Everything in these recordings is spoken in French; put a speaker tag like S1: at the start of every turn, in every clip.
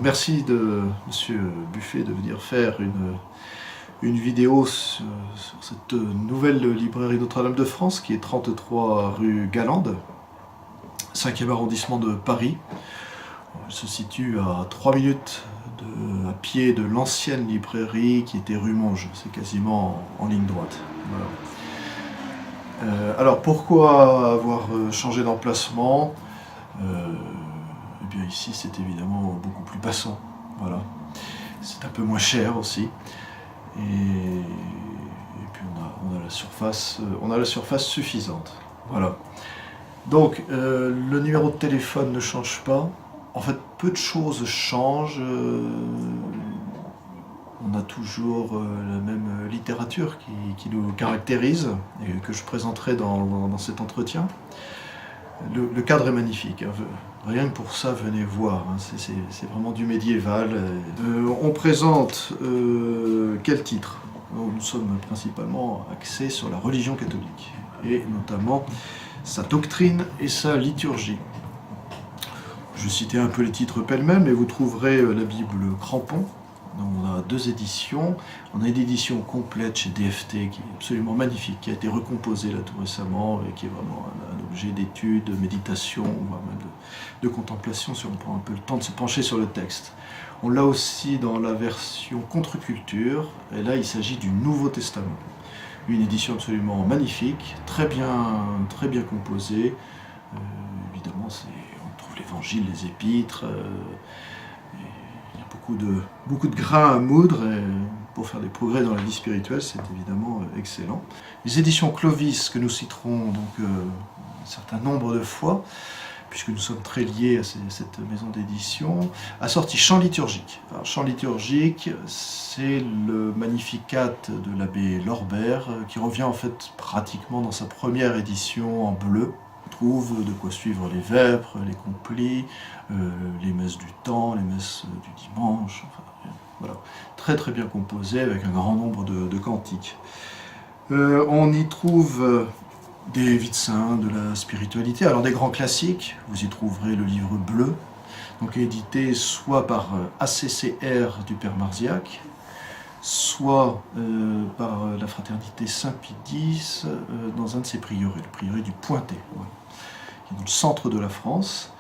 S1: merci de Monsieur Buffet de venir faire une vidéo sur cette nouvelle librairie Notre-Dame de France qui est 33 rue Galande, 5e arrondissement de Paris. Elle se situe à 3 minutes à pied de l'ancienne librairie qui était rue Monge. C'est quasiment en ligne droite. Voilà. Alors pourquoi avoir changé d'emplacement? Eh bien ici c'est évidemment beaucoup plus passant. Voilà. C'est un peu moins cher aussi. Et puis on a la surface suffisante. Voilà. Donc le numéro de téléphone ne change pas. En fait, peu de choses changent. On a toujours la même littérature qui nous caractérise et que je présenterai dans cet entretien. Le cadre est magnifique. Hein. Rien que pour ça, venez voir. Hein. C'est vraiment du médiéval. On présente quel titre? Nous sommes principalement axés sur la religion catholique et notamment sa doctrine et sa liturgie. Je citais un peu les titres pêle-mêle, mais vous trouverez la Bible Crampon. Donc on a 2 éditions. On a une édition complète chez DFT qui est absolument magnifique, qui a été recomposée là tout récemment et qui est vraiment un objet d'étude, de méditation, voire même de contemplation, si on prend un peu le temps de se pencher sur le texte. On l'a aussi dans la version contre-culture, et là il s'agit du Nouveau Testament. Une édition absolument magnifique, très bien composée. Évidemment, on trouve l'évangile, les épîtres. Il y a beaucoup de grains à moudre et pour faire des progrès dans la vie spirituelle, c'est évidemment excellent. Les éditions Clovis, que nous citerons donc un certain nombre de fois, puisque nous sommes très liés à cette maison d'édition, a sorti Chant liturgique. Alors, Chant liturgique, c'est le Magnificat de l'abbé Lorbert, qui revient en fait pratiquement dans sa première édition en bleu. On trouve de quoi suivre les vêpres, les complis, les messes du temps, les messes du dimanche, enfin, voilà. Très bien composé avec un grand nombre de cantiques. On y trouve des vies de saints, de la spiritualité, alors des grands classiques, vous y trouverez le livre bleu, donc édité soit par ACCR du Père Marziac, soit par la fraternité Saint-Pie X dans un de ses prieurés, le prieuré du Pointet, ouais, qui est dans le centre de la France.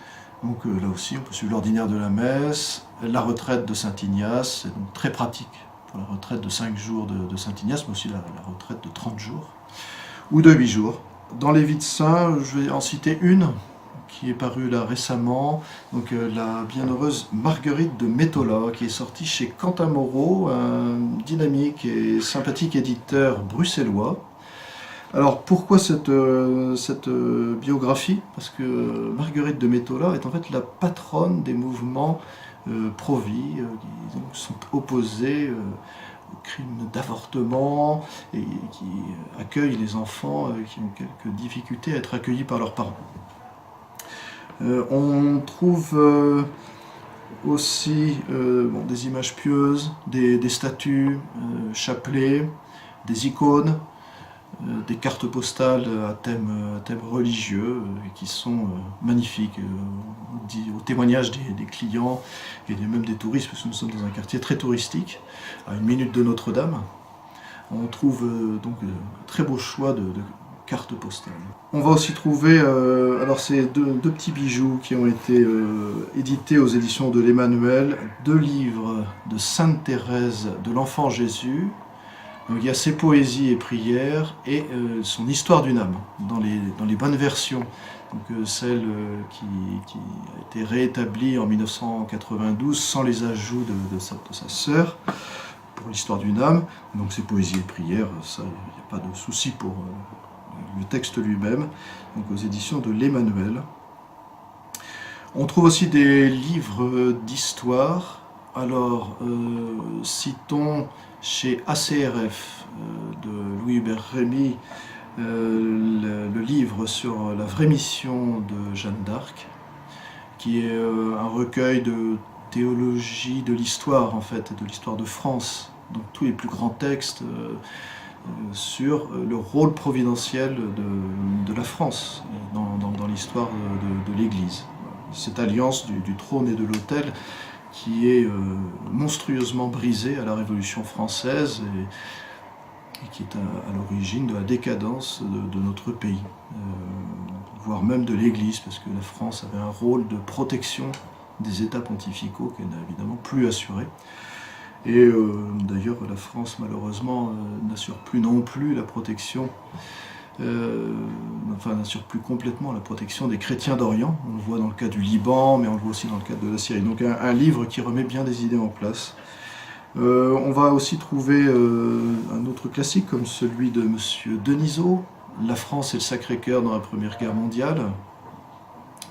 S1: Donc là aussi, on peut suivre l'ordinaire de la messe, la retraite de Saint-Ignace, c'est donc très pratique pour la retraite de 5 jours de Saint-Ignace, mais aussi la retraite de 30 jours, ou de 8 jours. Dans les vies de saints, je vais en citer une qui est parue là récemment, donc la bienheureuse Marguerite de Métola, qui est sortie chez Quentin Moreau, un dynamique et sympathique éditeur bruxellois. Alors pourquoi cette biographie? Parce que Marguerite de Métola est en fait la patronne des mouvements pro-vie, qui donc sont opposés au crime d'avortement et qui accueillent les enfants qui ont quelques difficultés à être accueillis par leurs parents. On trouve aussi des images pieuses, des statues, chapelets, des icônes, des cartes postales à thème religieux qui sont magnifiques, au témoignage des clients et même des touristes, parce que nous sommes dans un quartier très touristique, à 1 minute de Notre-Dame. On trouve donc un très beau choix de cartes postales. On va aussi trouver, alors c'est deux petits bijoux qui ont été édités aux éditions de l'Emmanuel, 2 livres de Sainte Thérèse de l'Enfant Jésus. Donc, il y a ses poésies et prières et son histoire d'une âme dans les bonnes versions. Donc celle qui a été réétablie en 1992 sans les ajouts de sa sœur pour l'histoire d'une âme. Donc ses poésies et prières, ça, il n'y a pas de souci pour le texte lui-même. Donc aux éditions de l'Emmanuel. On trouve aussi des livres d'histoire. Alors citons chez ACRF de Louis Hubert Rémy le livre sur la vraie mission de Jeanne d'Arc, qui est un recueil de théologie de l'histoire, en fait, de l'histoire de France. Donc tous les plus grands textes sur le rôle providentiel de la France dans l'histoire de l'Église. Cette alliance du trône et de l'autel qui est monstrueusement brisé à la Révolution française et qui est à l'origine de la décadence de notre pays, voire même de l'Église, parce que la France avait un rôle de protection des États pontificaux qu'elle n'a évidemment plus assuré. Et d'ailleurs, la France, malheureusement, n'assure plus non plus la protection, n'assure plus complètement la protection des chrétiens d'Orient. On le voit dans le cas du Liban, mais on le voit aussi dans le cas de la Syrie. Donc un livre qui remet bien des idées en place. On va aussi trouver un autre classique comme celui de M. Denisot, La France et le Sacré-Cœur dans la Première Guerre mondiale.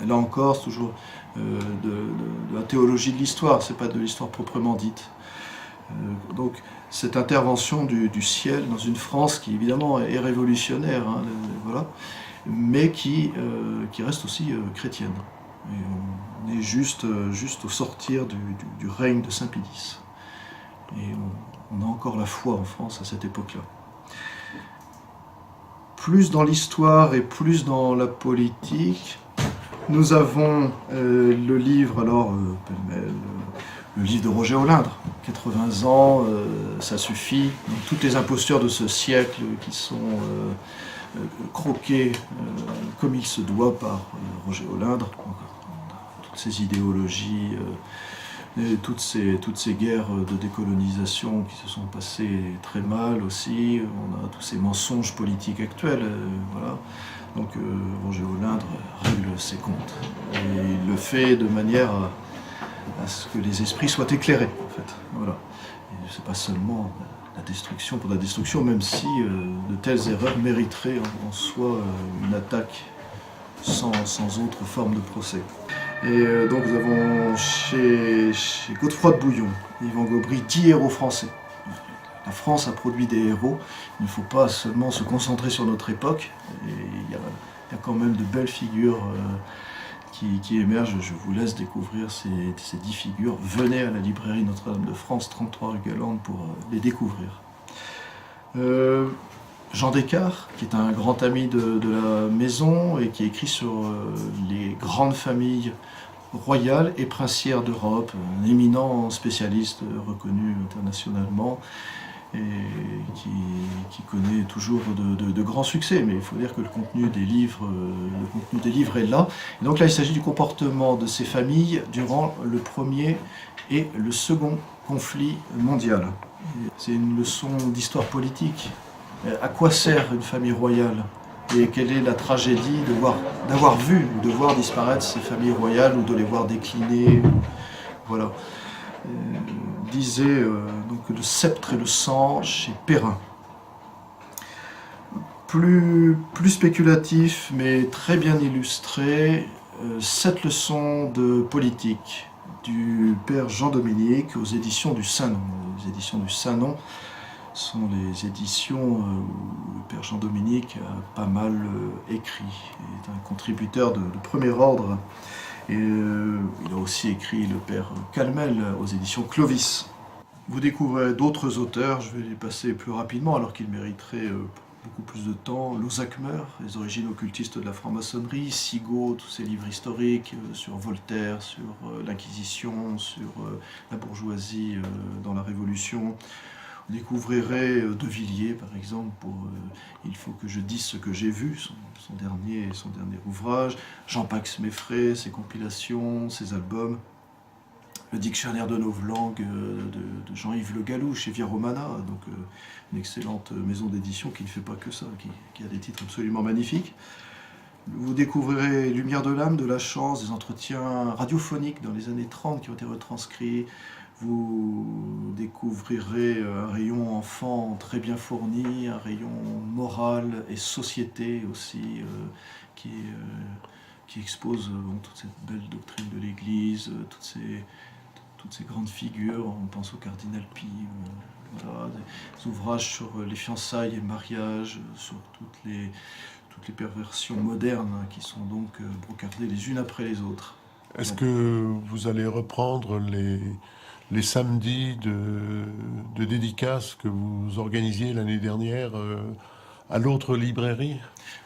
S1: Là encore, c'est toujours de la théologie de l'histoire, c'est pas de l'histoire proprement dite. Donc cette intervention du ciel dans une France qui évidemment est révolutionnaire, hein, voilà, mais qui reste aussi chrétienne. Et on est juste au sortir du règne de Saint Pie. Et on a encore la foi en France à cette époque-là. Plus dans l'histoire et plus dans la politique, nous avons le livre, alors, le livre de Roger Olindre, 80 ans, ça suffit. Donc, toutes les impostures de ce siècle qui sont croquées comme il se doit par Roger Olindre. Toutes ces idéologies, toutes ces guerres de décolonisation qui se sont passées très mal aussi. On a tous ces mensonges politiques actuels. Voilà. Donc Roger Olindre règle ses comptes. Et il le fait de manière à ce que les esprits soient éclairés, en fait. Voilà. Et c'est pas seulement la destruction pour la destruction, même si de telles erreurs mériteraient en soi une attaque sans autre forme de procès. Et donc nous avons chez Godefroy de Bouillon, Yvan Gobry, 10 héros français. La France a produit des héros, il ne faut pas seulement se concentrer sur notre époque. Et il y a quand même de belles figures qui émergent. Je vous laisse découvrir ces 10 figures. Venez à la librairie Notre-Dame de France, 33 rue Galande, pour les découvrir. Jean Descartes, qui est un grand ami de la maison et qui écrit sur les grandes familles royales et princières d'Europe, un éminent spécialiste reconnu internationalement et qui connaît toujours de grands succès. Mais il faut dire que le contenu des livres est là. Et donc là, il s'agit du comportement de ces familles durant le premier et le second conflit mondial. C'est une leçon d'histoire politique. À quoi sert une famille royale? Et quelle est la tragédie d'avoir vu ou de voir disparaître ces familles royales ou de les voir décliner? Voilà. Disait donc le sceptre et le sang chez Perrin. Plus spéculatif mais très bien illustré, 7 leçons de politique du père Jean-Dominique aux éditions du Saint-Nom. Les éditions du Saint-Nom sont les éditions où le père Jean-Dominique a pas mal écrit. Il est un contributeur de premier ordre. Et il a aussi écrit le père Calmel aux éditions Clovis. Vous découvrez d'autres auteurs, je vais les passer plus rapidement alors qu'ils mériteraient beaucoup plus de temps. Lozac-Meur, les origines occultistes de la franc-maçonnerie, Sigaud, tous ses livres historiques sur Voltaire, sur l'Inquisition, sur la bourgeoisie dans la Révolution. Vous découvrirez De Villiers, par exemple, pour Il faut que je dise ce que j'ai vu, son dernier ouvrage. Jean-Pax Meffray, ses compilations, ses albums. Le dictionnaire de novlangue de Jean-Yves Le Gallou chez Via Romana, donc une excellente maison d'édition qui ne fait pas que ça, qui a des titres absolument magnifiques. Vous découvrirez Lumière de l'âme, de la chance, des entretiens radiophoniques dans les années 30 qui ont été retranscrits. Vous découvrirez un rayon enfant très bien fourni, un rayon morale et société aussi, qui expose toute cette belle doctrine de l'Église, toutes ces grandes figures. On pense au cardinal Pie, voilà, des ouvrages sur les fiançailles et le mariage, sur toutes les perversions modernes qui sont donc brocardées les unes après les autres.
S2: Est-ce que vous allez reprendre les samedis de dédicaces que vous organisiez l'année dernière à l'autre librairie?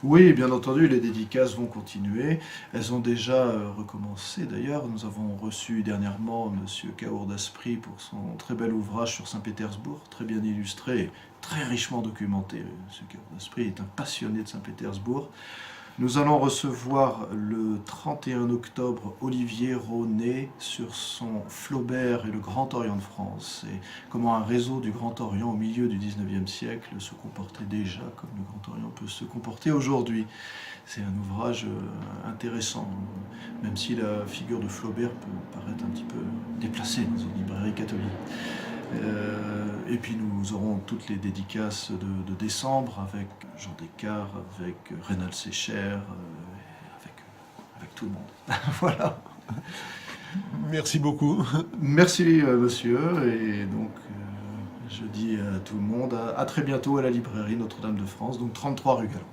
S1: Oui, bien entendu, les dédicaces vont continuer. Elles ont déjà recommencé d'ailleurs. Nous avons reçu dernièrement Monsieur Kaour d'Aspry pour son très bel ouvrage sur Saint-Pétersbourg, très bien illustré, très richement documenté. Monsieur Kaour d'Aspry est un passionné de Saint-Pétersbourg. Nous allons recevoir le 31 octobre Olivier Ronet sur son Flaubert et le Grand Orient de France, et comment un réseau du Grand Orient au milieu du 19e siècle se comportait déjà comme le Grand Orient peut se comporter aujourd'hui. C'est un ouvrage intéressant, même si la figure de Flaubert peut paraître un petit peu déplacée dans une librairie catholique. Et puis nous aurons toutes les dédicaces de décembre avec Jean Descartes, avec Rénal Sécher, avec tout le monde. Voilà.
S2: Merci beaucoup.
S1: Merci monsieur, et donc je dis à tout le monde à très bientôt à la librairie Notre-Dame de France, donc 33 rue Galande.